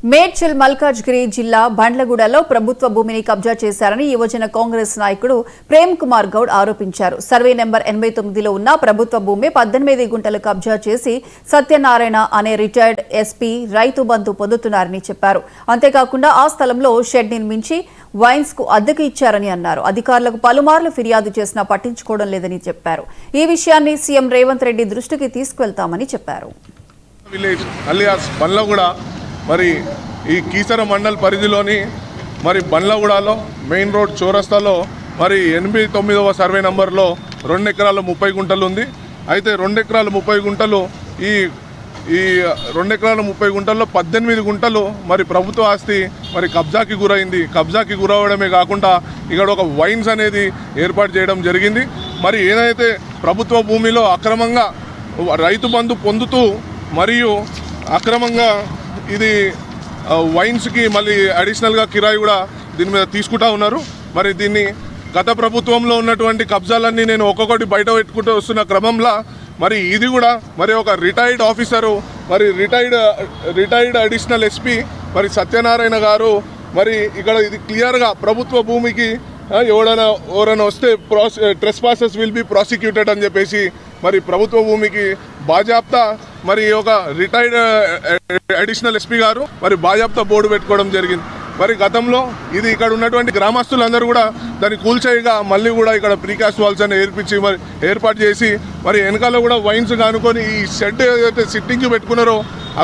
మేడ్చల్ మల్కాజ్గిరి జిల్లా బండ్లగూడలో ప్రభుత్వ భూమిని కబ్జా చేశారని యువజన కాంగ్రెస్ నాయకుడు ప్రేమ్ కుమార్ గౌడ్ ఆరోపించారు. సర్వే నెంబర్ 89లో ఉన్న ప్రభుత్వ భూమి 18 గుంటలు కబ్జా చేసి సత్యనారాయణ అనే రిటైర్డ్ ఎస్పీ రైతు బంధు పొందుతున్నారని చెప్పారు. అంతేకాకుండా ఆ స్థలంలో షెడ్ నిర్మించి వైన్స్ కు అద్దెకు ఇచ్చారని అన్నారు. అధికారులకు పలుమార్లు ఫిర్యాదు చేసినా పట్టించుకోవడం లేదని చెప్పారు. ఈ విషయాన్ని సీఎం రేవంత్ రెడ్డి దృష్టికి తీసుకువెళ్తామని చెప్పారు. మరి ఈ కీసర మండల్ పరిధిలోని మరి బండ్లగూడలో మెయిన్ రోడ్ చౌరస్తాలో మరి 89వ సర్వే నంబర్లో 2 ఎకరాల 30 గుంటలు ఉంది. అయితే 2 ఎకరాల 30 గుంటలు ఈ 2 ఎకరాల 30 గుంటల్లో 18 గుంటలు మరి ప్రభుత్వ ఆస్తి మరి కబ్జాకి గురైంది. కబ్జాకి గురవడమే కాకుండా ఇక్కడ ఒక వైన్స్ అనేది ఏర్పాటు చేయడం జరిగింది. మరి ఏదైతే ప్రభుత్వ భూమిలో అక్రమంగా రైతు బంధు పొందుతూ మరియు అక్రమంగా ఇది వైన్స్కి మళ్ళీ అడిషనల్గా కిరాయి కూడా దీని మీద తీసుకుంటా ఉన్నారు. మరి దీన్ని గత ప్రభుత్వంలో ఉన్నటువంటి కబ్జాలన్నీ నేను ఒక్కొక్కటి బయట పెట్టుకుంటూ వస్తున్న క్రమంలో మరి ఇది కూడా మరి ఒక రిటైర్డ్ ఆఫీసరు మరి రిటైర్డ్ అడిషనల్ ఎస్పీ మరి సత్యనారాయణ గారు మరి ఇక్కడ ఇది క్లియర్గా ప్రభుత్వ భూమికి ఎవరైనా వస్తే ట్రెస్పాసెస్ విల్ బి ప్రాసిక్యూటెడ్ అని చెప్పేసి మరి ప్రభుత్వ భూమికి బాజాప్తా మరి ఒక రిటైర్డ్ అడిషనల్ ఎస్పీ గారు మరి బాజాప్తా బోర్డు పెట్టుకోవడం జరిగింది. మరి గతంలో ఇది ఇక్కడ ఉన్నటువంటి గ్రామస్తులందరూ కూడా దాన్ని కూల్చేయగా మళ్ళీ కూడా ఇక్కడ ప్రీకాస్ట్ వాల్స్ అని ఏర్పాటు చేసి మరి వెనకాల కూడా వైన్స్ కానుకొని ఈ షెడ్ ఏదైతే సిట్టింగ్కి పెట్టుకున్నారో